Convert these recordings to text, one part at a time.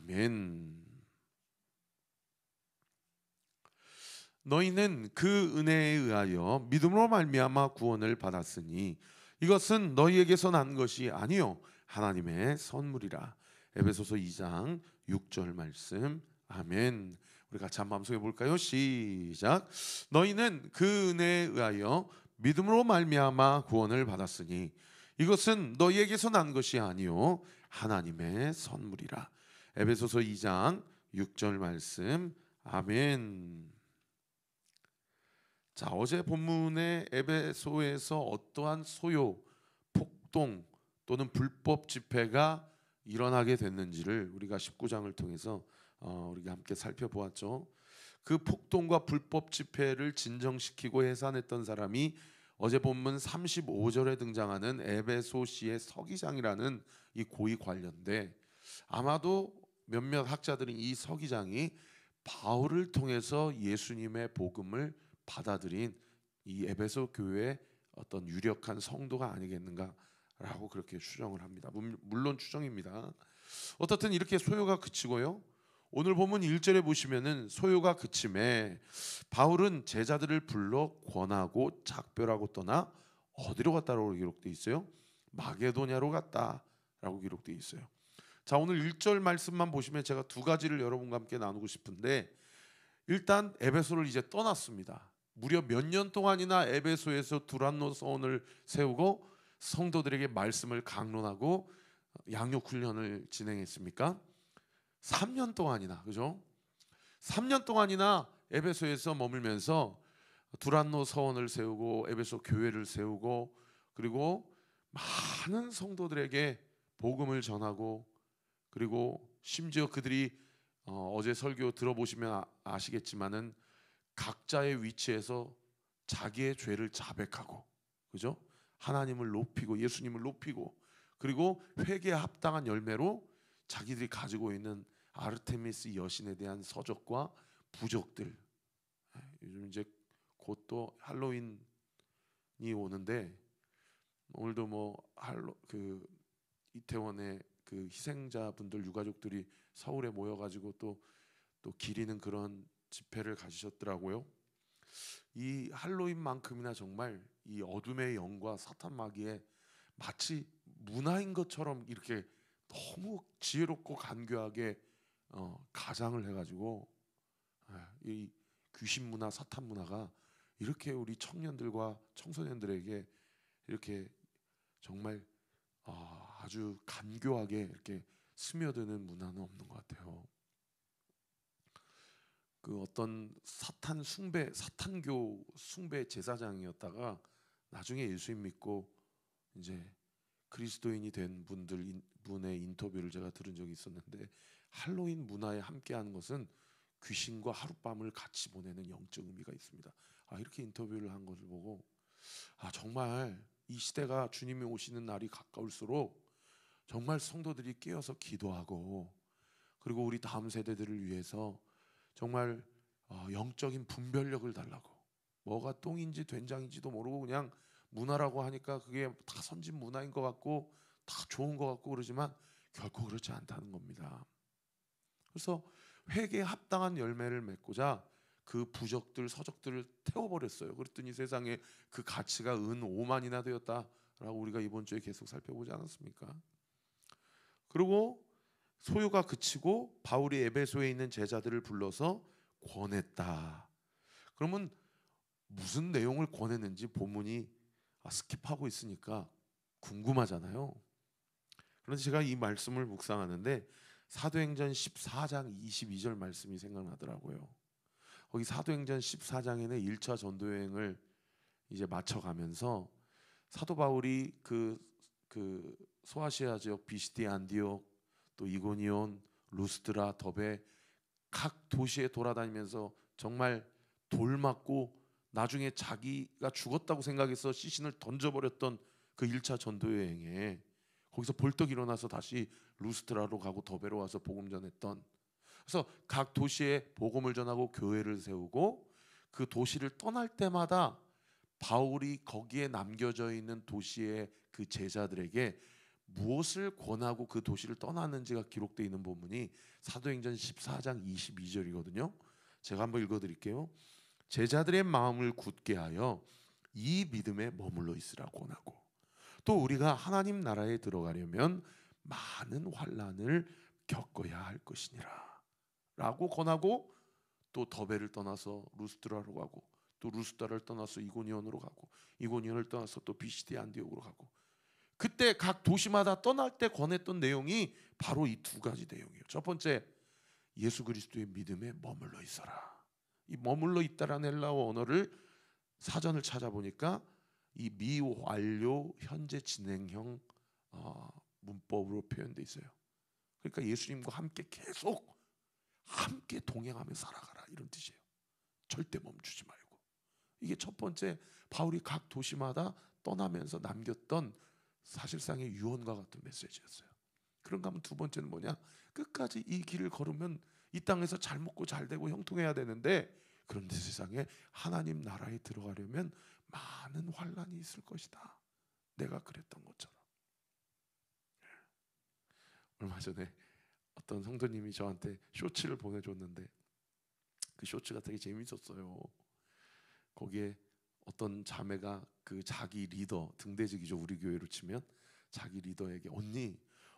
아멘. 너희는 그 은혜에 의하여 믿음으로 말미암아 구원을 받았으니 이것은 너희에게서 난 것이 아니요 하나님의 선물이라. 에베소서 2장 6절 말씀. 아멘. 우리 같이 한번 함성해 볼까요? 시작. 너희는 그 은혜에 의하여 믿음으로 말미암아 구원을 받았으니 이것은 너희에게서 난 것이 아니요 하나님의 선물이라. 에베소서 2장 6절 말씀. 아멘. 자, 어제 본문의 에베소에서 어떠한 소요, 폭동 또는 불법 집회가 일어나게 됐는지를 우리가 19장을 통해서 우리가 함께 살펴보았죠. 그 폭동과 불법 집회를 진정시키고 해산했던 사람이 어제 본문 35절에 등장하는 에베소시의 서기장이라는 이 고위 관료인데, 아마도 몇몇 학자들은 이 서기장이 바울을 통해서 예수님의 복음을 받아들인 이 에베소 교회의 어떤 유력한 성도가 아니겠는가라고 그렇게 추정을 합니다. 물론 추정입니다. 어떻든 이렇게 소요가 그치고요, 오늘 본문 1절에 보시면은 소요가 그침에 바울은 제자들을 불러 권하고 작별하고 떠나 어디로 갔다라고 기록되어 있어요? 마게도냐로 갔다라고 기록되어 있어요. 자, 오늘 1절 말씀만 보시면 제가 두 가지를 여러분과 함께 나누고 싶은데, 일단 에베소를 이제 떠났습니다. 무려 몇 년 동안이나 에베소에서 두란노 서원을 세우고 성도들에게 말씀을 강론하고 양육 훈련을 진행했습니까? 3년 동안이나, 그죠? 3년 동안이나 에베소에서 머물면서 두란노 서원을 세우고 에베소 교회를 세우고, 그리고 많은 성도들에게 복음을 전하고, 그리고 심지어 그들이 어제 설교 들어보시면 아시겠지만은 각자의 위치에서 자기의 죄를 자백하고, 그죠? 하나님을 높이고 예수님을 높이고, 그리고 회개에 합당한 열매로 자기들이 가지고 있는 아르테미스 여신에 대한 서적과 부적들, 요즘 이제 곧 또 할로윈이 오는데, 오늘도 그 이태원의 그 희생자분들 유가족들이 서울에 모여가지고 또 기리는 그런 집회를 가지셨더라고요. 이 할로윈만큼이나 정말 이 어둠의 영과 사탄 마귀의 마치 문화인 것처럼 이렇게 너무 지혜롭고 간교하게 가장을 해가지고, 이 귀신 문화, 사탄 문화가 이렇게 우리 청년들과 청소년들에게 이렇게 정말 아주 간교하게 이렇게 스며드는 문화는 없는 것 같아요. 그 어떤 사탄교 숭배 제사장이었다가 나중에 예수님 믿고 이제 그리스도인이 된 분의 인터뷰를 제가 들은 적이 있었는데, 할로윈 문화에 함께하는 것은 귀신과 하룻밤을 같이 보내는 영적 의미가 있습니다. 이렇게 인터뷰를 한 것을 보고, 정말 이 시대가 주님이 오시는 날이 가까울수록 정말 성도들이 깨어서 기도하고, 그리고 우리 다음 세대들을 위해서 정말 영적인 분별력을 달라고, 뭐가 똥인지 된장인지도 모르고 그냥 문화라고 하니까 그게 다 선진 문화인 것 같고 다 좋은 것 같고 그러지만 결코 그렇지 않다는 겁니다. 그래서 회개에 합당한 열매를 맺고자 그 부적들 서적들을 태워버렸어요. 그랬더니 세상에 그 가치가 은 5만이나 되었다라고 우리가 이번 주에 계속 살펴보지 않았습니까? 그리고 소요가 그치고 바울이 에베소에 있는 제자들을 불러서 권했다. 그러면 무슨 내용을 권했는지 본문이 스킵하고 있으니까 궁금하잖아요. 그런데 제가 이 말씀을 묵상하는데 사도행전 14장 22절 말씀이 생각나더라고요. 거기 사도행전 14장에는 1차 전도여행을 이제 마쳐가면서 사도 바울이 그 소아시아 지역 비시디 안디옥, 또 이고니온, 루스드라, 더베 각 도시에 돌아다니면서 정말 돌 맞고 나중에 자기가 죽었다고 생각해서 시신을 던져버렸던 그 1차 전도여행에 거기서 벌떡 일어나서 다시 루스드라로 가고 더베로 와서 복음 전했던, 그래서 각 도시에 복음을 전하고 교회를 세우고, 그 도시를 떠날 때마다 바울이 거기에 남겨져 있는 도시의 그 제자들에게 무엇을 권하고 그 도시를 떠났는지가 기록되어 있는 본문이 사도행전 14장 22절이거든요. 제가 한번 읽어드릴게요. 제자들의 마음을 굳게 하여 이 믿음에 머물러 있으라 권하고, 또 우리가 하나님 나라에 들어가려면 많은 환난을 겪어야 할 것이니라 라고 권하고, 또 더베를 떠나서 루스드라로 가고, 또 루스드라를 떠나서 이고니온으로 가고, 이고니온을 떠나서 또 비시디 안디옥으로 가고, 그때 각 도시마다 떠날 때 권했던 내용이 바로 이 두 가지 내용이에요. 첫 번째, 예수 그리스도의 믿음에 머물러 있어라. 이 머물러 있다라는 헬라어 언어를 사전을 찾아보니까 이 미완료 현재 진행형 문법으로 표현되어 있어요. 그러니까 예수님과 함께 계속 함께 동행하며 살아가라, 이런 뜻이에요. 절대 멈추지 말고. 이게 첫 번째 바울이 각 도시마다 떠나면서 남겼던 사실상의 유언과 같은 메시지였어요. 그런가 하면 두 번째는 뭐냐? 끝까지 이 길을 걸으면 이 땅에서 잘 먹고 잘 되고 형통해야 되는데, 그런데 세상에 하나님 나라에 들어가려면 많은 환난이 있을 것이다. 내가 그랬던 것처럼. 얼마 전에 어떤 성도님이 저한테 쇼츠를 보내줬는데 그 쇼츠가 되게 재밌었어요. 거기에 어떤 자매가 그 자기 리더, 등대직이죠, 우리 교회로 치면, 자기 리더에게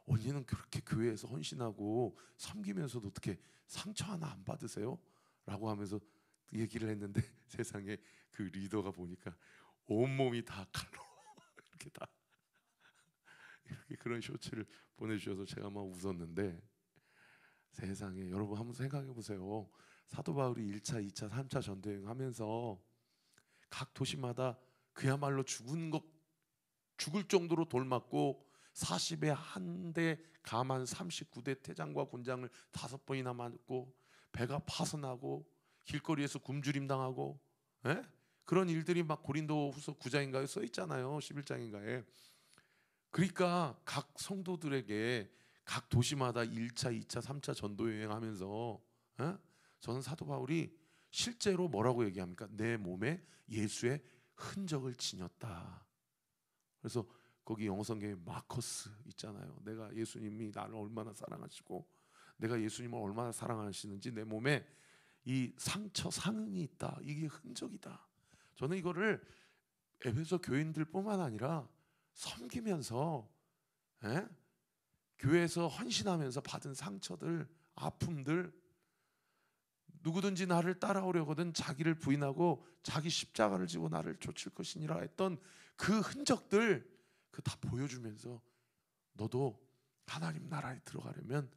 언니는 그렇게 교회에서 헌신하고 섬기면서도 어떻게 상처 하나 안 받으세요? 라고 하면서 얘기를 했는데 세상에 그 리더가 보니까 온몸이 다 칼로 이렇게 다 이렇게 그런 쇼츠를 보내주셔서 제가 막 웃었는데, 세상에 여러분 한번 생각해 보세요. 사도 바울이 1차, 2차, 3차 전도여행 하면서 각 도시마다 그야말로 죽을 정도로 돌맞고 40에 한 대 가만 39대 태장과 군장을 5번이나 맞고 배가 파손하고 길거리에서 굶주림 당하고, 그런 일들이 막 고린도후서 9장인가에 써 있잖아요. 11장인가에. 그러니까 각 성도들에게 각 도시마다 1차, 2차, 3차 전도 여행하면서 저는 사도 바울이 실제로 뭐라고 얘기합니까? 내 몸에 예수의 흔적을 지녔다. 그래서 거기 영어 성경에 마커스 있잖아요. 내가 예수님이 나를 얼마나 사랑하시고 내가 예수님을 얼마나 사랑하시는지 내 몸에 이 상처, 상흔이 있다. 이게 흔적이다. 저는 이거를 에베소 교인들뿐만 아니라 섬기면서 교회에서 헌신하면서 받은 상처들, 아픔들, 누구든지 나를 따라오려거든 자기를 부인하고 자기 십자가를 지고 나를 좇을 것이니라 했던 그 흔적들, 그 다 보여주면서 너도 하나님 나라에 들어가려면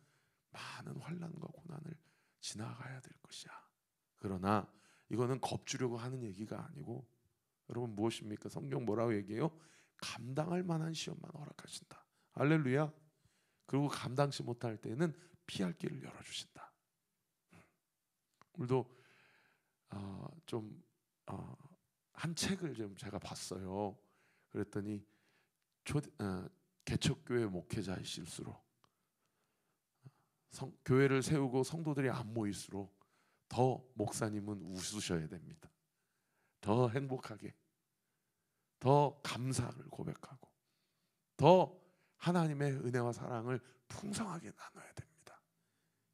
많은 환난과 고난을 지나가야 될 것이야. 그러나 이거는 겁주려고 하는 얘기가 아니고, 여러분 무엇입니까? 성경 뭐라고 얘기해요? 감당할 만한 시험만 허락하신다. 할렐루야. 그리고 감당치 못할 때는 피할 길을 열어주신다. 오늘도 한 책을 좀 제가 봤어요. 그랬더니 개척교회 목회자이실수록 교회를 세우고 성도들이 안 모일수록 더 목사님은 웃으셔야 됩니다. 더 행복하게, 더 감사를 고백하고, 더 하나님의 은혜와 사랑을 풍성하게 나눠야 됩니다.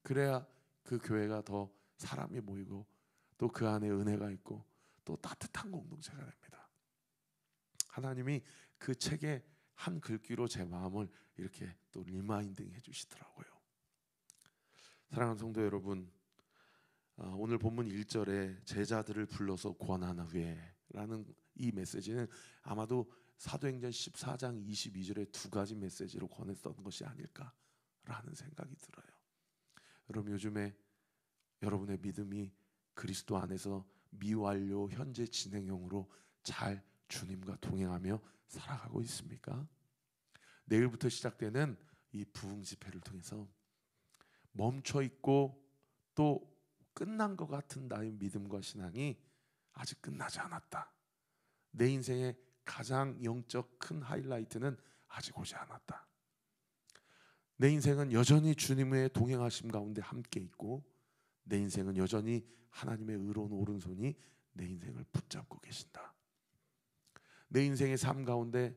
그래야 그 교회가 더 사람이 모이고 또 그 안에 은혜가 있고 또 따뜻한 공동체가 됩니다. 하나님이 그 책의 한 글귀로 제 마음을 이렇게 또 리마인딩 해주시더라고요. 사랑하는 성도 여러분, 오늘 본문 1절에 제자들을 불러서 권한 후에 라는 이 메시지는 아마도 사도행전 14장 22절의 두 가지 메시지로 권했던 것이 아닐까라는 생각이 들어요. 여러분, 요즘에 여러분의 믿음이 그리스도 안에서 미완료 현재 진행형으로 잘 주님과 동행하며 살아가고 있습니까? 내일부터 시작되는 이 부흥 집회를 통해서 멈춰 있고 또 끝난 것 같은 나의 믿음과 신앙이 아직 끝나지 않았다. 내 인생의 가장 영적 큰 하이라이트는 아직 오지 않았다. 내 인생은 여전히 주님의 동행하심 가운데 함께 있고, 내 인생은 여전히 하나님의 의로운 오른손이 내 인생을 붙잡고 계신다. 내 인생의 삶 가운데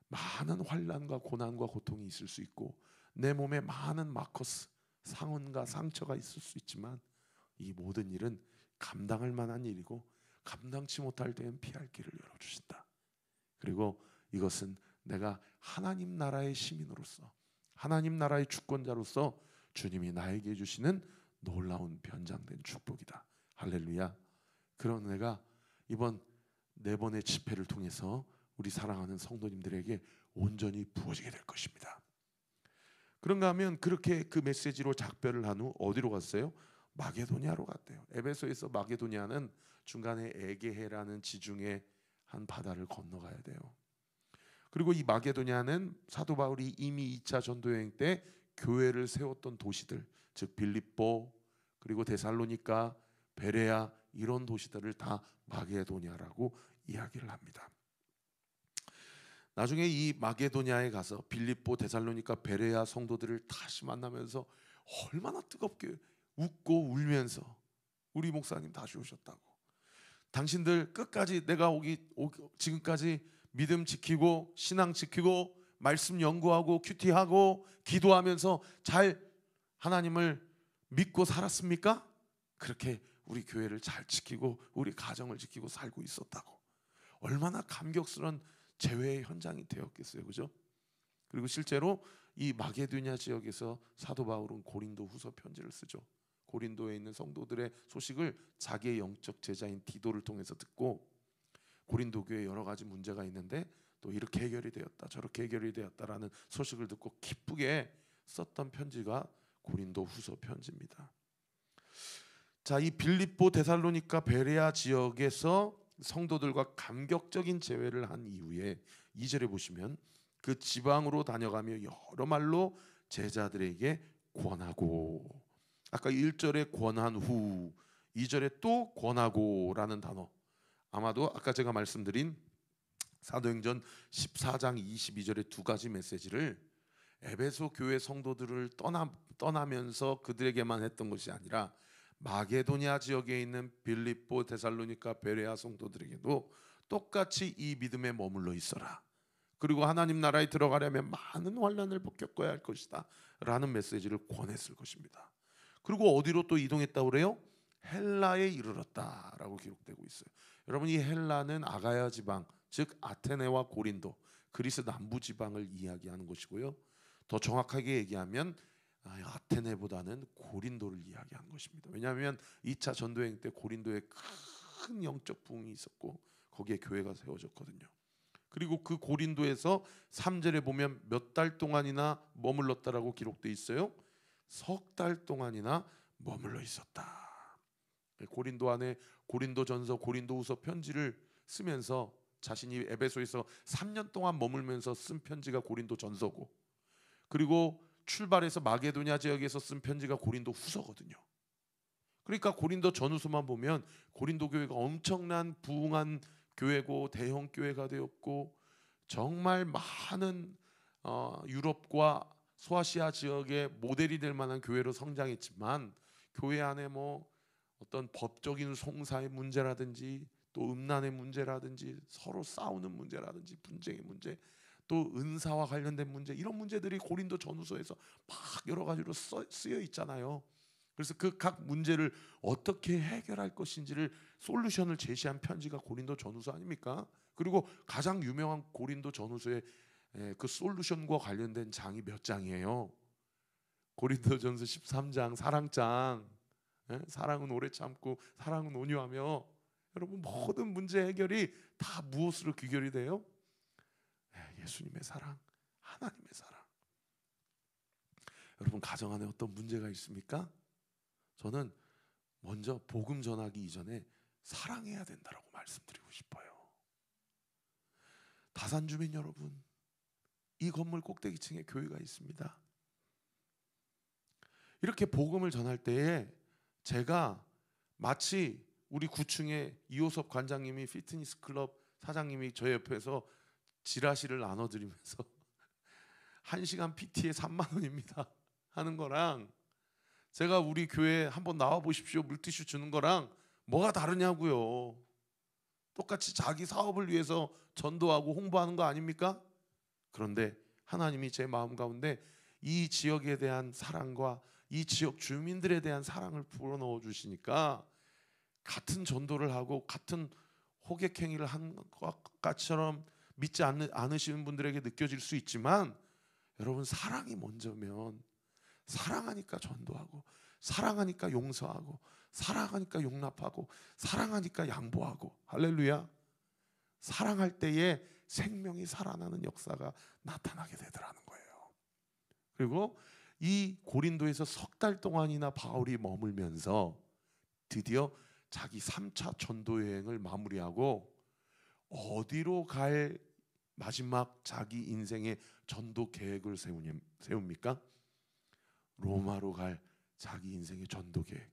많은 환난과 고난과 고통이 있을 수 있고 내 몸에 많은 마커스, 상흔과 상처가 있을 수 있지만 이 모든 일은 감당할 만한 일이고 감당치 못할 때엔 피할 길을 열어주신다. 그리고 이것은 내가 하나님 나라의 시민으로서 하나님 나라의 주권자로서 주님이 나에게 주시는 놀라운 변장된 축복이다. 할렐루야. 그런 은혜가 이번 4번의 집회를 통해서 우리 사랑하는 성도님들에게 온전히 부어지게 될 것입니다. 그런가 하면 그렇게 그 메시지로 작별을 한 후 어디로 갔어요? 마게도냐로 갔대요. 에베소에서 마게도냐는 중간에 에게해라는 지중해 한 바다를 건너가야 돼요. 그리고 이 마게도냐는 사도 바울이 이미 2차 전도 여행 때 교회를 세웠던 도시들, 즉 빌립보, 그리고 데살로니가, 베레아 이런 도시들을 다 마게도냐라고 이야기를 합니다. 나중에 이 마게도냐에 가서 빌립보, 데살로니가, 베레아 성도들을 다시 만나면서 얼마나 뜨겁게 웃고 울면서 우리 목사님 다시 오셨다고, 당신들 끝까지 내가 지금까지 믿음 지키고 신앙 지키고 말씀 연구하고 큐티하고 기도하면서 잘 하나님을 믿고 살았습니까? 그렇게 우리 교회를 잘 지키고 우리 가정을 지키고 살고 있었다고. 얼마나 감격스러운 재회의 현장이 되었겠어요, 그죠? 그리고 실제로 이 마게도냐 지역에서 사도 바울은 고린도 후서 편지를 쓰죠. 고린도에 있는 성도들의 소식을 자기의 영적 제자인 디도를 통해서 듣고 고린도 교회에 여러 가지 문제가 있는데 또 이렇게 해결이 되었다 저렇게 해결이 되었다라는 소식을 듣고 기쁘게 썼던 편지가 고린도 후서 편지입니다. 자, 이 빌립보, 데살로니가, 베레아 지역에서 성도들과 감격적인 재회를 한 이후에 2절에 보시면 그 지방으로 다녀가며 여러 말로 제자들에게 권하고, 아까 1절에 권한 후 2절에 또 권하고라는 단어, 아마도 아까 제가 말씀드린 사도행전 14장 22절의 두 가지 메시지를 에베소 교회 성도들을 떠나면서 그들에게만 했던 것이 아니라 마게도냐 지역에 있는 빌립보, 데살로니가, 베레아 성도들에게도 똑같이 이 믿음에 머물러 있어라. 그리고 하나님 나라에 들어가려면 많은 환난을 겪어야 할 것이다 라는 메시지를 권했을 것입니다. 그리고 어디로 또 이동했다고 그래요? 헬라에 이르렀다라고 기록되고 있어요. 여러분, 이 헬라는 아가야 지방, 즉 아테네와 고린도, 그리스 남부 지방을 이야기하는 것이고요. 더 정확하게 얘기하면 아테네보다는 고린도를 이야기한 것입니다. 왜냐하면 2차 전도여행 때 고린도에 큰 영적 부흥이 있었고 거기에 교회가 세워졌거든요. 그리고 그 고린도에서 3절에 보면 몇 달 동안이나 머물렀다라고 기록돼 있어요. 석 달 동안이나 머물러 있었다. 고린도 안에 고린도전서, 고린도후서 편지를 쓰면서 자신이 에베소에서 3년 동안 머물면서 쓴 편지가 고린도전서고, 그리고 출발해서 마게도냐 지역에서 쓴 편지가 고린도후서거든요. 그러니까 고린도 전후서만 보면 고린도 교회가 엄청난 부흥한 교회고 대형 교회가 되었고 정말 많은 유럽과 소아시아 지역의 모델이 될 만한 교회로 성장했지만 교회 안에 어떤 법적인 송사의 문제라든지 또 음란의 문제라든지 서로 싸우는 문제라든지 분쟁의 문제, 또 은사와 관련된 문제, 이런 문제들이 고린도 전후서에서 막 여러 가지로 쓰여 있잖아요. 그래서 그 각 문제를 어떻게 해결할 것인지를 솔루션을 제시한 편지가 고린도 전후서 아닙니까? 그리고 가장 유명한 고린도 전후서의 그 솔루션과 관련된 장이 몇 장이에요? 고린도전서 13장 사랑장. 사랑은 오래 참고 사랑은 온유하며. 여러분, 모든 문제 해결이 다 무엇으로 귀결이 돼요? 예수님의 사랑, 하나님의 사랑. 여러분, 가정 안에 어떤 문제가 있습니까? 저는 먼저 복음 전하기 이전에 사랑해야 된다라고 말씀드리고 싶어요. 다산 주민 여러분, 이 건물 꼭대기층에 교회가 있습니다. 이렇게 복음을 전할 때에 제가 마치 우리 9층에 이호섭 관장님이 피트니스 클럽 사장님이 저 옆에서 지라시를 나눠드리면서 1시간 PT에 3만 원입니다 하는 거랑 제가 우리 교회 한번 나와 보십시오 물티슈 주는 거랑 뭐가 다르냐고요. 똑같이 자기 사업을 위해서 전도하고 홍보하는 거 아닙니까? 그런데 하나님이 제 마음 가운데 이 지역에 대한 사랑과 이 지역 주민들에 대한 사랑을 불어넣어 주시니까 같은 전도를 하고 같은 호객행위를 한 것처럼 믿지 않으시는 분들에게 느껴질 수 있지만, 여러분, 사랑이 먼저면 사랑하니까 전도하고, 사랑하니까 용서하고, 사랑하니까 용납하고, 사랑하니까 양보하고, 할렐루야. 사랑할 때에 생명이 살아나는 역사가 나타나게 되더라는 거예요. 그리고 이 고린도에서 석 달 동안이나 바울이 머물면서 드디어 자기 3차 전도 여행을 마무리하고 어디로 갈 마지막 자기 인생의 전도 계획을 세웁니까? 로마로 갈 자기 인생의 전도 계획.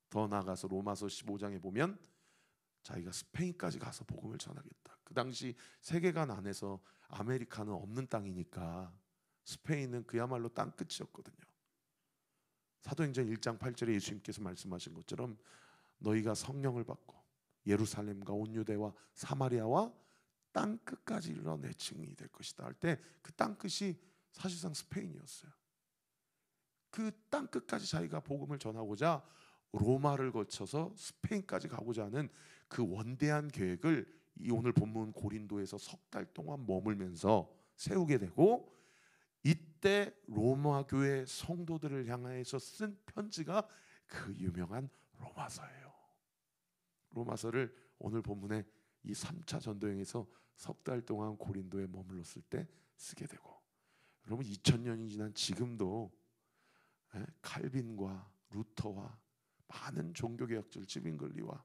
더 나아가서 로마서 15장에 보면 자기가 스페인까지 가서 복음을 전하겠다. 그 당시 세계관 안에서 아메리카는 없는 땅이니까 스페인은 그야말로 땅끝이었거든요. 사도행전 1장 8절에 예수님께서 말씀하신 것처럼 너희가 성령을 받고 예루살렘과 온 유대와 사마리아와 땅끝까지 이르러 내 증인이 될 것이다 할 때 그 땅끝이 사실상 스페인이었어요. 그 땅끝까지 자기가 복음을 전하고자 로마를 거쳐서 스페인까지 가고자 하는 그 원대한 계획을 이 오늘 본문 고린도에서 석 달 동안 머물면서 세우게 되고, 이때 로마 교회 성도들을 향하여서 쓴 편지가 그 유명한 로마서예요. 로마서를 오늘 본문에 이 3차 전도여행에서 석 달 동안 고린도에 머물렀을 때 쓰게 되고, 여러분 2000년이 지난 지금도 칼빈과 루터와 많은 종교개혁자들, 찌빙글리와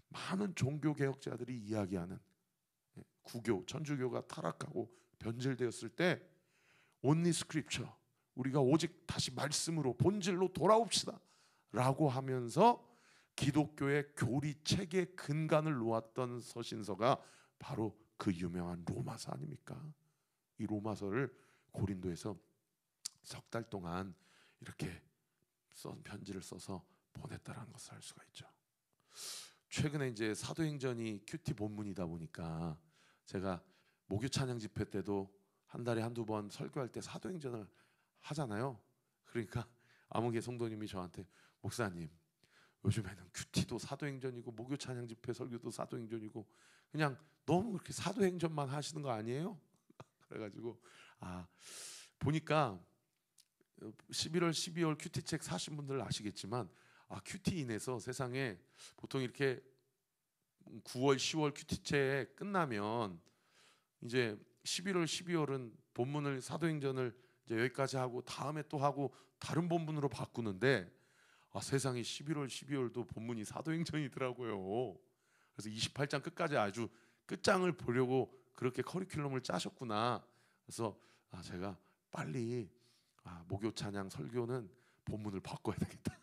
많은 종교개혁자들이 이야기하는 구교, 천주교가 타락하고 변질되었을 때 Only Scripture, 우리가 오직 다시 말씀으로 본질로 돌아옵시다 라고 하면서 기독교의 교리체계 근간을 놓았던 서신서가 바로 그 유명한 로마서 아닙니까? 이 로마서를 고린도에서 석 달 동안 이렇게 편지를 써서 보냈다라는 것을 알 수가 있죠. 최근에 이제 사도행전이 큐티 본문이다 보니까 제가 목요 찬양 집회 때도 한 달에 한두 번 설교할 때 사도행전을 하잖아요. 그러니까 아무개 성도님이 저한테 목사님, 요즘에는 큐티도 사도행전이고 목요 찬양 집회 설교도 사도행전이고 그냥 너무 그렇게 사도행전만 하시는 거 아니에요? 그래가지고 보니까 11월 12월 큐티 책 사신 분들 아시겠지만 큐티인에서 세상에 보통 이렇게 9월 10월 큐티 책 끝나면 이제 11월 12월은 본문을 사도행전을 이제 여기까지 하고 다음에 또 하고 다른 본문으로 바꾸는데 세상에 11월 12월도 본문이 사도행전이더라고요. 그래서 28장 끝까지 아주 끝장을 보려고 그렇게 커리큘럼을 짜셨구나. 그래서 제가 빨리 목요 찬양 설교는 본문을 바꿔야 되겠다.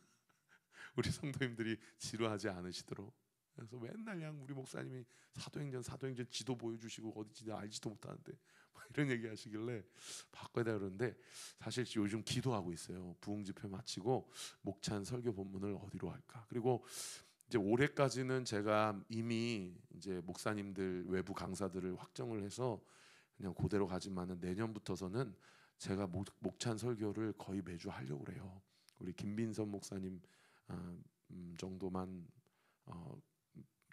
우리 성도님들이 지루하지 않으시도록. 그래서 맨날 그냥 우리 목사님이 사도행전 지도 보여주시고 어디지 알지도 못하는데 이런 얘기 하시길래 바꿔야 돼 그러는데, 사실 요즘 기도하고 있어요. 부흥 집회 마치고 목찬 설교 본문을 어디로 할까. 그리고 이제 올해까지는 제가 이미 이제 목사님들 외부 강사들을 확정을 해서 그냥 그대로 가지만은 내년부터서는 제가 목찬 설교를 거의 매주 하려고 그래요. 우리 김빈선 목사님 정도만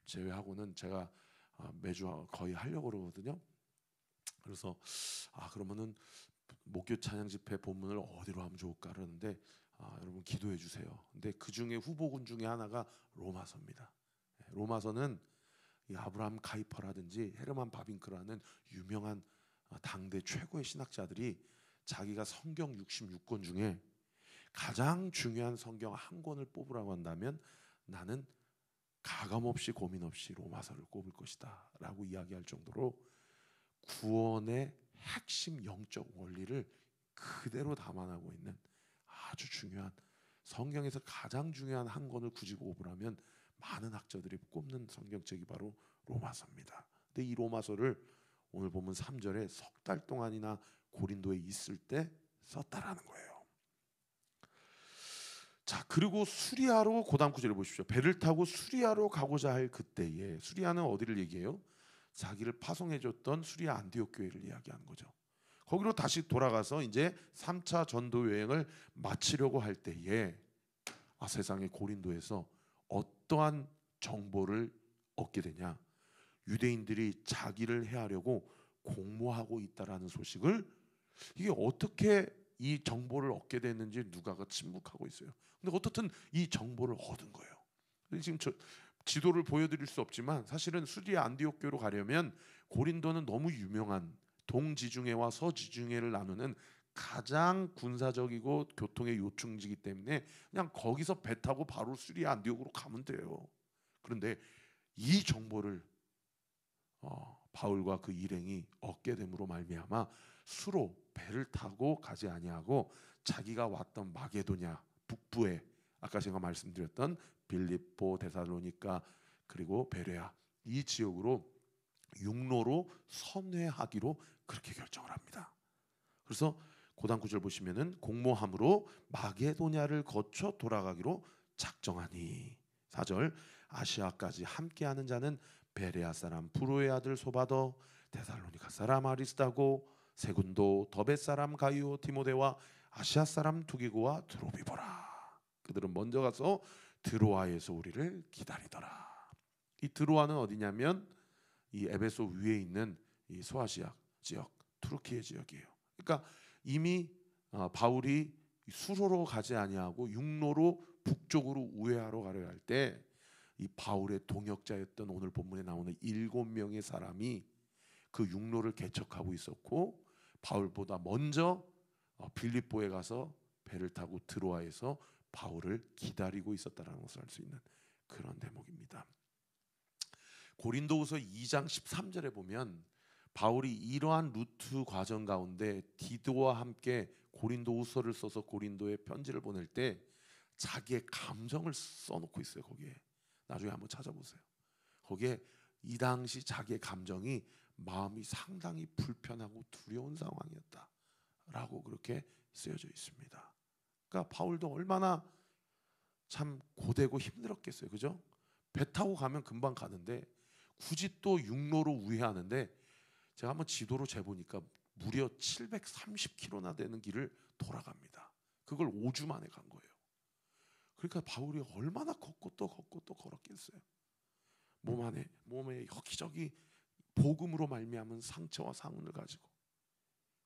제외하고는 제가 매주 거의 하려고 그러거든요. 그래서 그러면은 목요 찬양 집회 본문을 어디로 하면 좋을까 그러는데 여러분 기도해 주세요. 근데 그 중에 후보군 중에 하나가 로마서입니다. 로마서는 이 아브라함 카이퍼라든지 헤르만 바빙크라는 유명한 당대 최고의 신학자들이 자기가 성경 66권 중에 가장 중요한 성경 한 권을 뽑으라고 한다면 나는 가감없이 고민 없이 로마서를 꼽을 것이다 라고 이야기할 정도로 구원의 핵심 영적 원리를 그대로 담아내고 있는 아주 중요한, 성경에서 가장 중요한 한 권을 굳이 꼽으라면 많은 학자들이 꼽는 성경책이 바로 로마서입니다. 근데 이 로마서를 오늘 보면 3절에 석 달 동안이나 고린도에 있을 때 썼다라는 거예요. 자, 그리고 수리아로, 고다음 구절을 보십시오. 배를 타고 수리아로 가고자 할 그때에, 수리아는 어디를 얘기해요? 자기를 파송해줬던 수리아 안디옥 교회를 이야기하는 거죠. 거기로 다시 돌아가서 이제 3차 전도 여행을 마치려고 할 때에 세상의 고린도에서 어떠한 정보를 얻게 되냐? 유대인들이 자기를 해하려고 공모하고 있다라는 소식을, 이게 어떻게 이 정보를 얻게 됐는지 누가가 침묵하고 있어요. 근데 어떻든 이 정보를 얻은 거예요. 지금 지도를 보여드릴 수 없지만 사실은 수리아 안디옥교로 가려면 고린도는 너무 유명한 동지중해와 서지중해를 나누는 가장 군사적이고 교통의 요충지이기 때문에 그냥 거기서 배 타고 바로 수리아 안디옥으로 가면 돼요. 그런데 이 정보를 바울과 그 일행이 얻게 됨으로 말미암아 수로 배를 타고 가지 아니하고 자기가 왔던 마게도냐 북부에 아까 제가 말씀드렸던 빌립보, 데살로니가 그리고 베레아 이 지역으로 육로로 선회하기로 그렇게 결정을 합니다. 그래서 고단 9절 보시면은 공모함으로 마게도냐를 거쳐 돌아가기로 작정하니 4절 아시아까지 함께하는 자는 베레아 사람 브로의 아들 소바더, 데살로니가 사람 아리스다고, 세군도, 더베 사람 가이오 디모데와 아시아 사람 투기고와 드로비보라. 그들은 먼저 가서 드로아에서 우리를 기다리더라. 이 드로아는 어디냐면 이 에베소 위에 있는 이 소아시아 지역, 투르키의 지역이에요. 그러니까 이미 바울이 수로로 가지 아니하고 육로로 북쪽으로 우회하러 가려 할 때 이 바울의 동역자였던 오늘 본문에 나오는 7명의 사람이 그 육로를 개척하고 있었고 바울보다 먼저 빌립보에 가서 배를 타고 드로아에서 바울을 기다리고 있었다는 것을 알 수 있는 그런 대목입니다. 고린도후서 2장 13절에 보면 바울이 이러한 루트 과정 가운데 디도와 함께 고린도후서를 써서 고린도에 편지를 보낼 때 자기의 감정을 써놓고 있어요. 거기에 나중에 한번 찾아보세요. 거기에 이 당시 자기의 감정이 마음이 상당히 불편하고 두려운 상황이었다라고 그렇게 쓰여져 있습니다. 그러니까 바울도 얼마나 참 고되고 힘들었겠어요. 그죠? 배 타고 가면 금방 가는데 굳이 또 육로로 우회하는데 제가 한번 지도로 재보니까 무려 730km나 되는 길을 돌아갑니다. 그걸 5주 만에 간 거예요. 그러니까 바울이 얼마나 걷고 또 걷고 또 걸었겠어요. 몸에 여기저기 복음으로 말미암은 상처와 상흔을 가지고.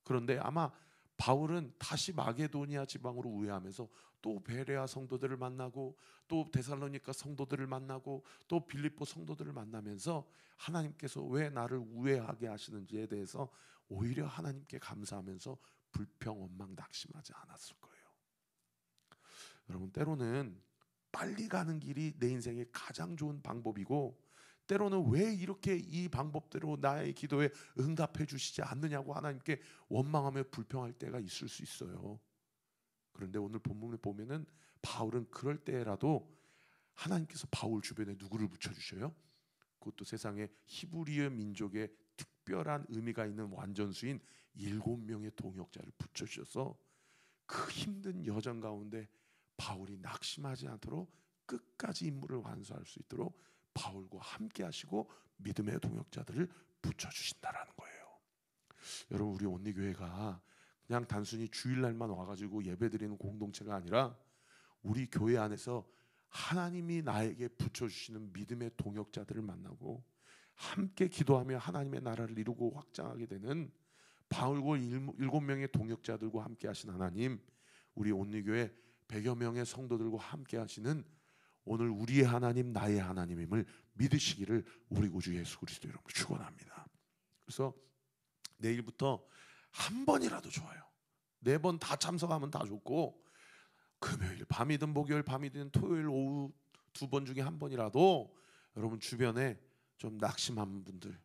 그런데 아마 바울은 다시 마게도니아 지방으로 우회하면서 또 베레아 성도들을 만나고 또 데살로니가 성도들을 만나고 또 빌립보 성도들을 만나면서 하나님께서 왜 나를 우회하게 하시는지에 대해서 오히려 하나님께 감사하면서 불평, 원망, 낙심하지 않았을 거예요. 여러분, 때로는 빨리 가는 길이 내 인생의 가장 좋은 방법이고 때로는 왜 이렇게 이 방법대로 나의 기도에 응답해 주시지 않느냐고 하나님께 원망하며 불평할 때가 있을 수 있어요. 그런데 오늘 본문을 보면은 바울은 그럴 때라도 하나님께서 바울 주변에 누구를 붙여주셔요? 그것도 세상의 히브리어 민족의 특별한 의미가 있는 완전수인 7명의 동역자를 붙여주셔서 그 힘든 여정 가운데 바울이 낙심하지 않도록 끝까지 임무를 완수할 수 있도록 바울과 함께 하시고 믿음의 동역자들을 붙여주신다라는 거예요. 여러분, 우리 온리교회가 그냥 단순히 주일날만 와가지고 예배드리는 공동체가 아니라 우리 교회 안에서 하나님이 나에게 붙여주시는 믿음의 동역자들을 만나고 함께 기도하며 하나님의 나라를 이루고 확장하게 되는 바울과 7명의 동역자들과 함께 하신 하나님, 우리 온리교회 100여 명의 성도들과 함께 하시는 오늘 우리의 하나님, 나의 하나님임을 믿으시기를 우리 구주 예수 그리스도 이름으로 축원합니다. 그래서 내일부터 한 번이라도 좋아요. 4번 다 참석하면 다 좋고 금요일 밤이든 목요일 밤이든 토요일 오후 2번 중에 한 번이라도 여러분 주변에 좀 낙심한 분들,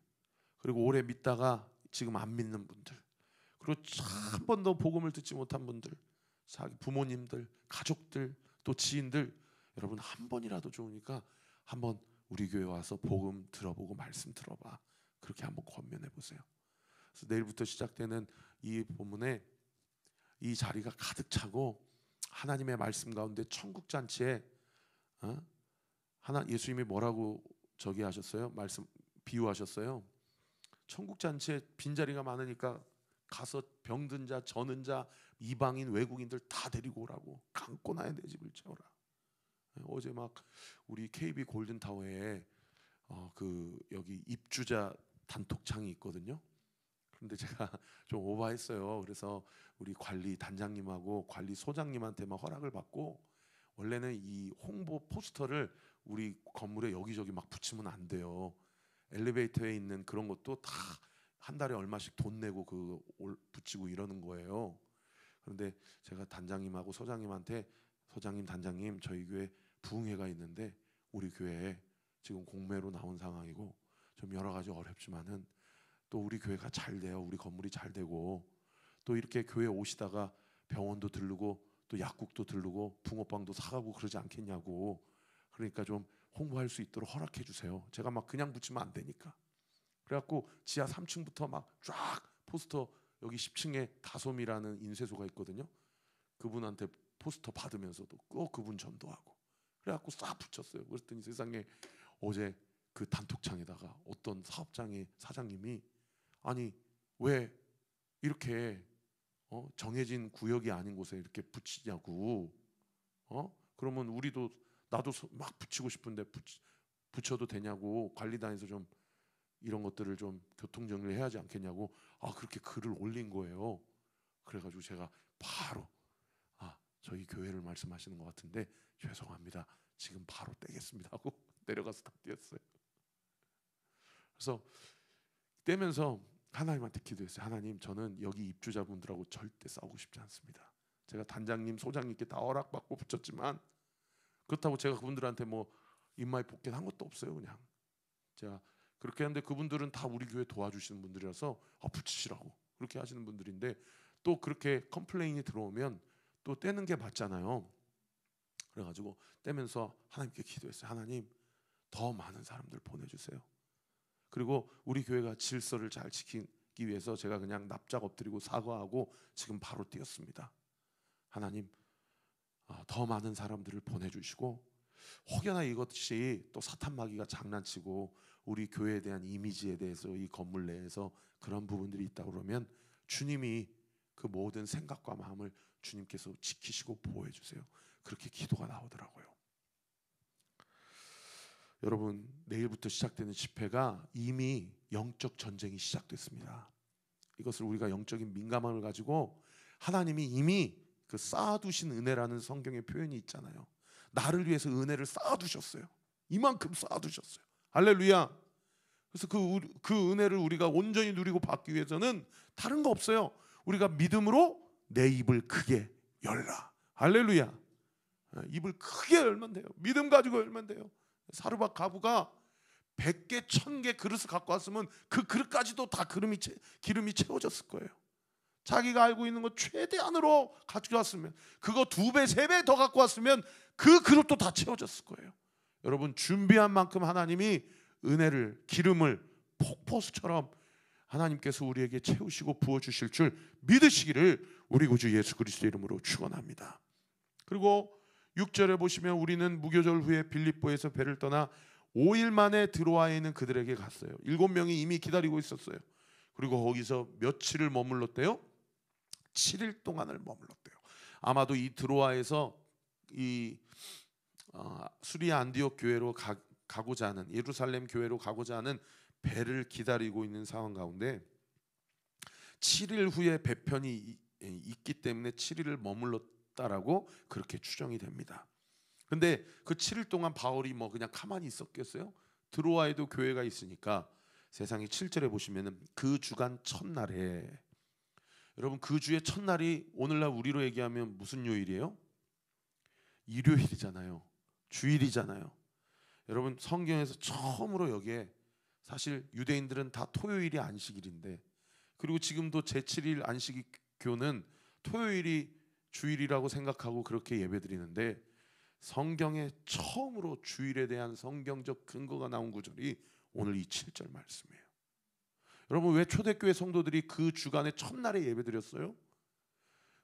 그리고 오래 믿다가 지금 안 믿는 분들, 그리고 한 번도 복음을 듣지 못한 분들, 자기 부모님들, 가족들, 또 지인들, 여러분 한 번이라도 좋으니까 한번 우리 교회 와서 복음 들어보고 말씀 들어봐. 그렇게 한번 권면해 보세요. 그래서 내일부터 시작되는 이 본문에 이 자리가 가득 차고 하나님의 말씀 가운데 천국 잔치에 예수님이 뭐라고 저기 하셨어요? 말씀 비유하셨어요. 천국 잔치에 빈자리가 많으니까 가서 병든 자, 저는 자, 이방인, 외국인들 다 데리고 오라고. 감고 나야 내 집을 채워라. 어제 막 우리 KB 골든타워에 그 여기 입주자 단톡창이 있거든요. 그런데 제가 좀 오버했어요. 그래서 우리 관리 단장님하고 관리 소장님한테만 허락을 받고, 원래는 이 홍보 포스터를 우리 건물에 여기저기 막 붙이면 안 돼요. 엘리베이터에 있는 그런 것도 다 한 달에 얼마씩 돈 내고 붙이고 이러는 거예요. 그런데 제가 단장님하고 소장님한테, 소장님, 단장님, 저희 교회 부흥회가 있는데 우리 교회에 지금 공매로 나온 상황이고 좀 여러 가지 어렵지만은 또 우리 교회가 잘 돼요. 우리 건물이 잘 되고 또 이렇게 교회 오시다가 병원도 들르고 또 약국도 들르고 붕어빵도 사가고 그러지 않겠냐고. 그러니까 좀 홍보할 수 있도록 허락해 주세요. 제가 막 그냥 붙이면 안 되니까. 그래갖고 지하 3층부터 막 쫙 포스터, 여기 10층에 다솜이라는 인쇄소가 있거든요. 그분한테 포스터 받으면서도 꼭 그분 전도하고 그래갖고 싹 붙였어요. 그랬더니 세상에 어제 그 단톡창에다가 어떤 사업장의 사장님이 아니 왜 이렇게 정해진 구역이 아닌 곳에 이렇게 붙이냐고. 그러면 우리도 나도 막 붙이고 싶은데 붙여도 되냐고. 관리단에서 좀 이런 것들을 좀 교통 정리를 해야 하지 않겠냐고. 그렇게 글을 올린 거예요. 그래가지고 제가 바로 저희 교회를 말씀하시는 것 같은데 죄송합니다. 지금 바로 떼겠습니다 하고 내려가서 다 떼었어요. 그래서 떼면서 하나님한테 기도했어요. 하나님, 저는 여기 입주자분들하고 절대 싸우고 싶지 않습니다. 제가 단장님, 소장님께 다 허락받고 붙였지만 그렇다고 제가 그분들한테 뭐 인마이 복귀한 것도 없어요. 그냥 제가 그렇게 하는데 그분들은 다 우리 교회 도와주시는 분들이라서 붙이시라고 그렇게 하시는 분들인데 또 그렇게 컴플레인이 들어오면 또 떼는 게 맞잖아요. 그래가지고 떼면서 하나님께 기도했어요. 하나님, 더 많은 사람들 보내주세요. 그리고 우리 교회가 질서를 잘 지키기 위해서 제가 그냥 납작 엎드리고 사과하고 지금 바로 뛰었습니다. 하나님, 더 많은 사람들을 보내주시고 혹여나 이것이 또 사탄 마귀가 장난치고 우리 교회에 대한 이미지에 대해서 이 건물 내에서 그런 부분들이 있다 그러면 주님이 그 모든 생각과 마음을 주님께서 지키시고 보호해 주세요. 그렇게 기도가 나오더라고요. 여러분, 내일부터 시작되는 집회가 이미 영적 전쟁이 시작됐습니다. 이것을 우리가 영적인 민감함을 가지고 하나님이 이미 그 쌓아두신 은혜라는 성경의 표현이 있잖아요. 나를 위해서 은혜를 쌓아두셨어요. 이만큼 쌓아두셨어요. 할렐루야. 그래서 그 은혜를 우리가 온전히 누리고 받기 위해서는 다른 거 없어요. 우리가 믿음으로 내 입을 크게 열라. 할렐루야. 입을 크게 열면 돼요. 믿음 가지고 열면 돼요. 사르밧 가부가 100개, 1000개 그릇을 갖고 왔으면 그 그릇까지도 다 기름이 채워졌을 거예요. 자기가 알고 있는 것 최대한으로 가지고 왔으면, 그거 2배, 3배 더 갖고 왔으면 그 그릇도 다 채워졌을 거예요. 여러분, 준비한 만큼 하나님이 은혜를, 기름을 폭포수처럼 하나님께서 우리에게 채우시고 부어주실 줄 믿으시기를 우리 구주 예수 그리스도 이름으로 축원합니다. 그리고 6절에 보시면 우리는 무교절 후에 빌립보에서 배를 떠나 5일 만에 드로아에 있는 그들에게 갔어요. 7명이 이미 기다리고 있었어요. 그리고 거기서 며칠을 머물렀대요? 7일 동안을 머물렀대요. 아마도 이 드로아에서 이 수리아 안디옥 교회로 가고자 하는, 예루살렘 교회로 가고자 하는 배를 기다리고 있는 상황 가운데 7일 후에 배편이 있기 때문에 7일을 머물렀다라고 그렇게 추정이 됩니다. 근데 그 7일 동안 바울이 뭐 그냥 가만히 있었겠어요? 드로아에도 교회가 있으니까. 세상에 7절에 보시면은 그 주간 첫날에, 여러분 그 주의 첫날이 오늘날 우리로 얘기하면 무슨 요일이에요? 일요일이잖아요. 주일이잖아요. 여러분 성경에서 처음으로 여기에, 사실 유대인들은 다 토요일이 안식일인데, 그리고 지금도 제7일 안식교는 토요일이 주일이라고 생각하고 그렇게 예배드리는데, 성경에 처음으로 주일에 대한 성경적 근거가 나온 구절이 오늘 이 7절 말씀이에요. 여러분, 왜 초대교회 성도들이 그 주간의 첫날에 예배드렸어요?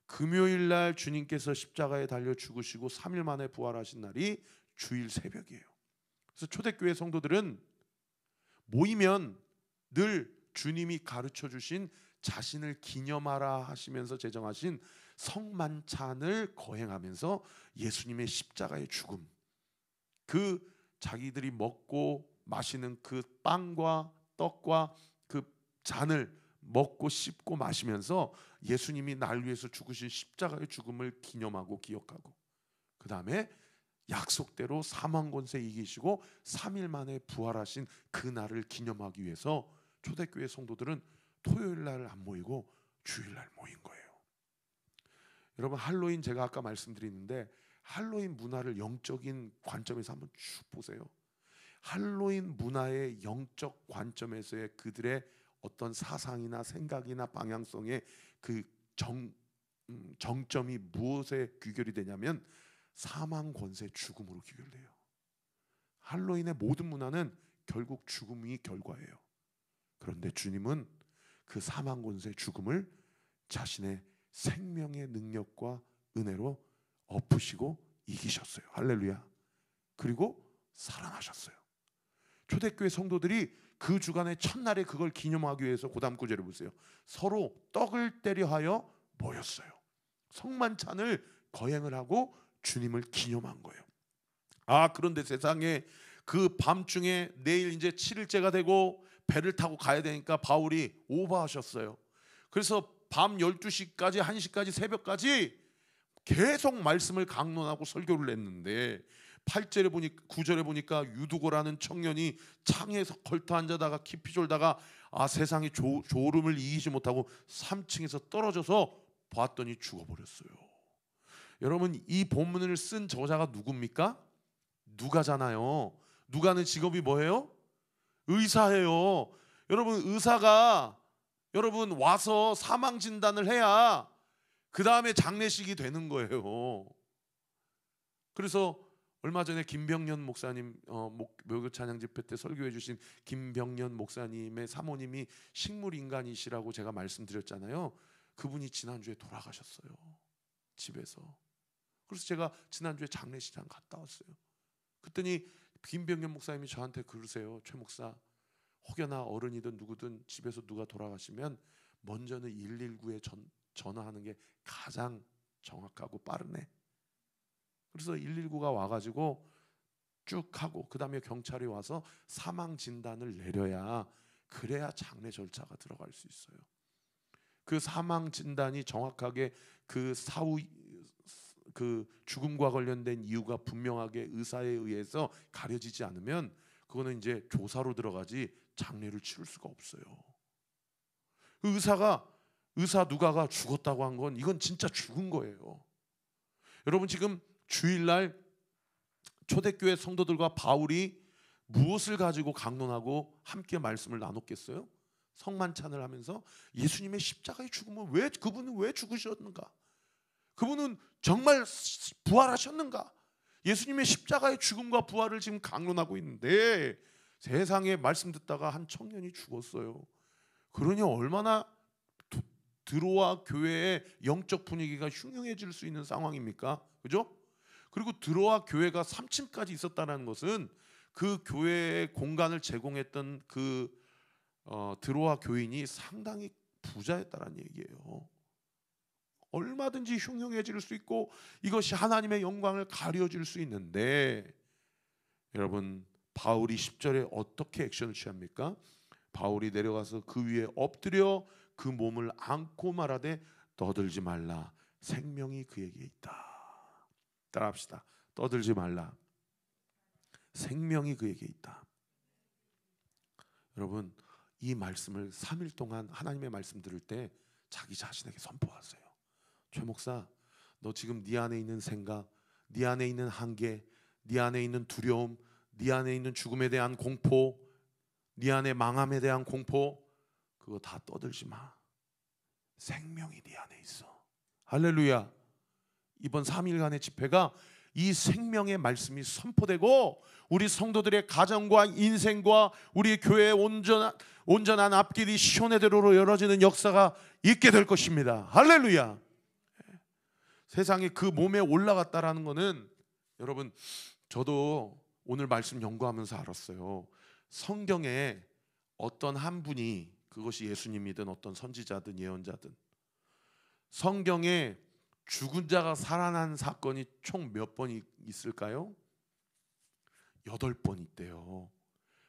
금요일 날 주님께서 십자가에 달려 죽으시고 3일 만에 부활하신 날이 주일 새벽이에요. 그래서 초대교회 성도들은 모이면 늘 주님이 가르쳐 주신 자신을 기념하라 하시면서 제정하신 성만찬을 거행하면서 예수님의 십자가의 죽음, 그 자기들이 먹고 마시는 그 빵과 떡과 그 잔을 먹고 씹고 마시면서 예수님이 날 위해서 죽으신 십자가의 죽음을 기념하고 기억하고, 그 다음에 약속대로 사망 권세 이기시고 3일 만에 부활하신 그 날을 기념하기 위해서 초대교회 성도들은 토요일 날 안 모이고 주일 날 모인 거예요. 여러분, 할로윈 제가 아까 말씀드리는데 할로윈 문화를 영적인 관점에서 한번 쭉 보세요. 할로윈 문화의 영적 관점에서의 그들의 어떤 사상이나 생각이나 방향성의 그 정점이 무엇에 귀결이 되냐면 사망 권세 죽음으로 귀결돼요. 할로윈의 모든 문화는 결국 죽음이 결과예요. 그런데 주님은 그 사망 권세 죽음을 자신의 생명의 능력과 은혜로 엎으시고 이기셨어요. 할렐루야. 그리고 살아나셨어요. 초대교회 성도들이 그 주간의 첫날에 그걸 기념하기 위해서 그 다음 구절을 보세요. 서로 떡을 떼려 하여 모였어요. 성만찬을 거행을 하고 주님을 기념한 거예요. 그런데 세상에 그 밤중에 내일 이제 7일째가 되고 배를 타고 가야 되니까 바울이 오버하셨어요. 그래서 밤 12시까지 1시까지 새벽까지 계속 말씀을 강론하고 설교를 했는데 8절에 보니까 9절에 보니까 유두고라는 청년이 창에서 걸터 앉아다가 깊이 졸다가 세상의 졸음을 이기지 못하고 3층에서 떨어져서 봤더니 죽어버렸어요. 여러분, 이 본문을 쓴 저자가 누굽니까? 누가잖아요. 누가는 직업이 뭐예요? 의사예요. 여러분, 의사가 여러분 와서 사망 진단을 해야 그 다음에 장례식이 되는 거예요. 그래서 얼마 전에 김병년 목사님 묘교 찬양 집회 때 설교해 주신 김병년 목사님의 사모님이 식물인간이시라고 제가 말씀드렸잖아요. 그분이 지난주에 돌아가셨어요. 집에서. 그래서 제가 지난주에 장례식장 갔다 왔어요. 그랬더니 김병년 목사님이 저한테 그러세요. 최 목사, 혹여나 어른이든 누구든 집에서 누가 돌아가시면 먼저는 119에 전화하는 게 가장 정확하고 빠르네. 그래서 119가 와가지고 쭉 하고 그 다음에 경찰이 와서 사망 진단을 내려야, 그래야 장례 절차가 들어갈 수 있어요. 그 사망 진단이 정확하게 그 사후 그 죽음과 관련된 이유가 분명하게 의사에 의해서 가려지지 않으면 그거는 이제 조사로 들어가지 장례를 치를 수가 없어요. 의사 누가가 죽었다고 한 건 이건 진짜 죽은 거예요. 여러분, 지금 주일날 초대교회 성도들과 바울이 무엇을 가지고 강론하고 함께 말씀을 나눴겠어요? 성만찬을 하면서 예수님의 십자가의 죽음은 그분은 왜 죽으셨는가? 그분은 정말 부활하셨는가? 예수님의 십자가의 죽음과 부활을 지금 강론하고 있는데 세상에 말씀 듣다가 한 청년이 죽었어요. 그러니 얼마나 드로아 교회의 영적 분위기가 흉흉해질 수 있는 상황입니까? 그죠? 그리고 드로아 교회가 3층까지 있었다는 것은 그 교회의 공간을 제공했던 그 드로아 교인이 상당히 부자였다는 얘기예요. 얼마든지 흉흉해질 수 있고 이것이 하나님의 영광을 가려줄 수 있는데, 여러분, 바울이 10절에 어떻게 액션을 취합니까? 바울이 내려가서 그 위에 엎드려 그 몸을 안고 말하되 떠들지 말라, 생명이 그에게 있다. 따라합시다. 떠들지 말라, 생명이 그에게 있다. 여러분, 이 말씀을 3일 동안 하나님의 말씀 들을 때 자기 자신에게 선포하세요. 최 목사, 너 지금 네 안에 있는 생각, 네 안에 있는 한계, 네 안에 있는 두려움, 네 안에 있는 죽음에 대한 공포, 네 안에 망함에 대한 공포, 그거 다 떠들지 마. 생명이 네 안에 있어. 할렐루야. 이번 3일간의 집회가 이 생명의 말씀이 선포되고 우리 성도들의 가정과 인생과 우리 교회의 온전한 앞길이 시온의대로로 열어지는 역사가 있게 될 것입니다. 할렐루야. 세상에 그 몸에 올라갔다라는 것은, 여러분, 저도 오늘 말씀 연구하면서 알았어요. 성경에 어떤 한 분이 그것이 예수님이든 어떤 선지자든 예언자든, 성경에 죽은 자가 살아난 사건이 총 몇 번 있을까요? 8번 있대요.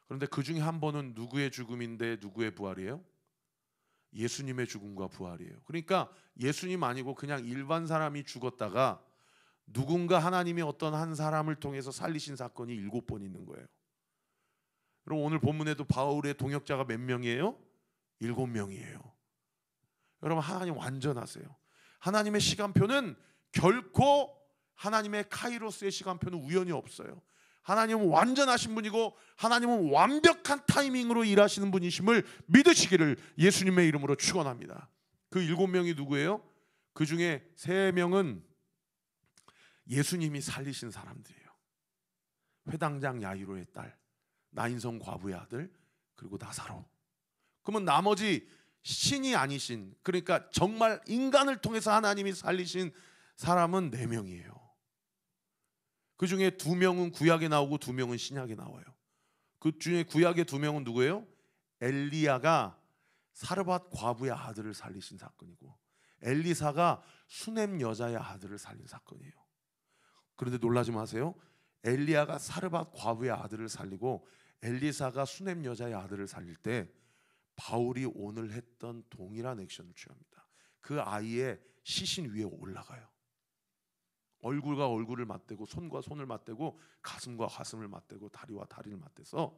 그런데 그 중에 한 번은 누구의 죽음인데 누구의 부활이에요? 예수님의 죽음과 부활이에요. 그러니까 예수님 아니고 그냥 일반 사람이 죽었다가 누군가 하나님이 어떤 한 사람을 통해서 살리신 사건이 7번 있는 거예요. 그럼 오늘 본문에도 바울의 동역자가 몇 명이에요? 7명이에요. 여러분, 하나님 완전하세요. 하나님의 시간표는 결코, 하나님의 카이로스의 시간표는 우연이 없어요. 하나님은 완전하신 분이고 하나님은 완벽한 타이밍으로 일하시는 분이심을 믿으시기를 예수님의 이름으로 축원합니다. 그 7명이 누구예요? 그 중에 3명은 예수님이 살리신 사람들이에요. 회당장 야이로의 딸, 나인성 과부의 아들, 그리고 나사로. 그러면 나머지 신이 아니신, 그러니까 정말 인간을 통해서 하나님이 살리신 사람은 4명이에요. 그 중에 2명은 구약에 나오고 2명은 신약에 나와요. 그 중에 구약의 2명은 누구예요? 엘리야가 사르밧 과부의 아들을 살리신 사건이고, 엘리사가 수넴 여자의 아들을 살린 사건이에요. 그런데 놀라지 마세요. 엘리야가 사르밧 과부의 아들을 살리고 엘리사가 수넴 여자의 아들을 살릴 때 바울이 오늘 했던 동일한 액션을 취합니다. 그 아이의 시신 위에 올라가요. 얼굴과 얼굴을 맞대고 손과 손을 맞대고 가슴과 가슴을 맞대고 다리와 다리를 맞대서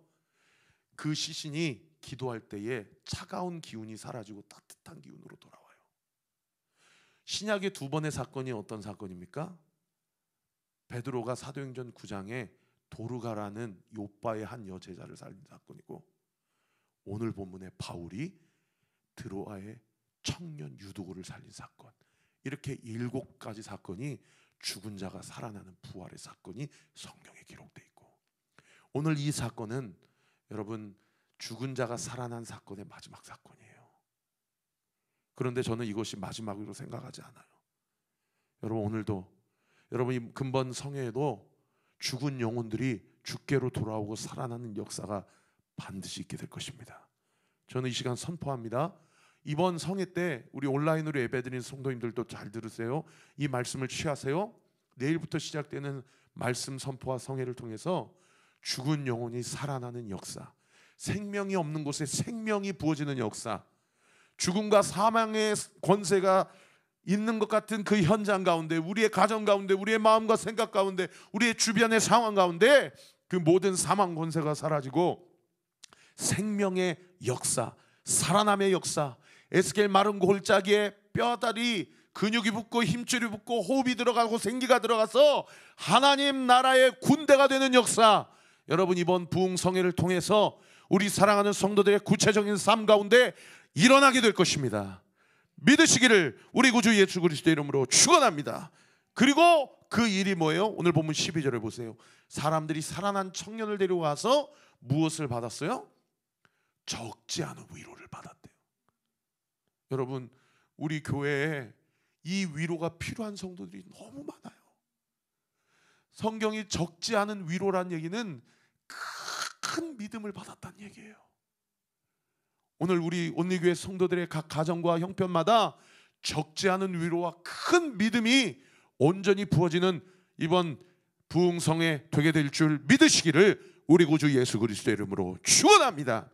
그 시신이 기도할 때에 차가운 기운이 사라지고 따뜻한 기운으로 돌아와요. 신약의 2번의 사건이 어떤 사건입니까? 베드로가 사도행전 9장에 도르가라는 요빠의 한 여제자를 살린 사건이고, 오늘 본문의 바울이 드로아의 청년 유두고를 살린 사건, 이렇게 7가지 사건이 죽은 자가 살아나는 부활의 사건이 성경에 기록되어 있고, 오늘 이 사건은 여러분 죽은 자가 살아난 사건의 마지막 사건이에요. 그런데 저는 이것이 마지막으로 생각하지 않아요. 여러분, 오늘도 여러분 이 근본 성회에도 죽은 영혼들이 주께로 돌아오고 살아나는 역사가 반드시 있게 될 것입니다. 저는 이 시간 선포합니다. 이번 성회 때 우리 온라인으로 예배드리는 성도님들도 잘 들으세요. 이 말씀을 취하세요. 내일부터 시작되는 말씀 선포와 성회를 통해서 죽은 영혼이 살아나는 역사, 생명이 없는 곳에 생명이 부어지는 역사, 죽음과 사망의 권세가 있는 것 같은 그 현장 가운데, 우리의 가정 가운데, 우리의 마음과 생각 가운데, 우리의 주변의 상황 가운데 그 모든 사망 권세가 사라지고 생명의 역사, 살아남의 역사, 에스겔 마른 골짜기에 뼈다리 근육이 붙고 힘줄이 붙고 호흡이 들어가고 생기가 들어가서 하나님 나라의 군대가 되는 역사, 여러분 이번 부흥성회를 통해서 우리 사랑하는 성도들의 구체적인 삶 가운데 일어나게 될 것입니다. 믿으시기를 우리 구주 예수 그리스도의 이름으로 축원합니다. 그리고 그 일이 뭐예요? 오늘 본문 12절을 보세요. 사람들이 살아난 청년을 데려와서 무엇을 받았어요? 적지 않은 위로를 받았대요. 여러분, 우리 교회에 이 위로가 필요한 성도들이 너무 많아요. 성경이 적지 않은 위로란 얘기는 큰 믿음을 받았다는 얘기예요. 오늘 우리 온리교회 성도들의 각 가정과 형편마다 적지 않은 위로와 큰 믿음이 온전히 부어지는 이번 부흥성회 되게 될 줄 믿으시기를 우리 구주 예수 그리스도의 이름으로 축원합니다.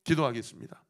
기도하겠습니다.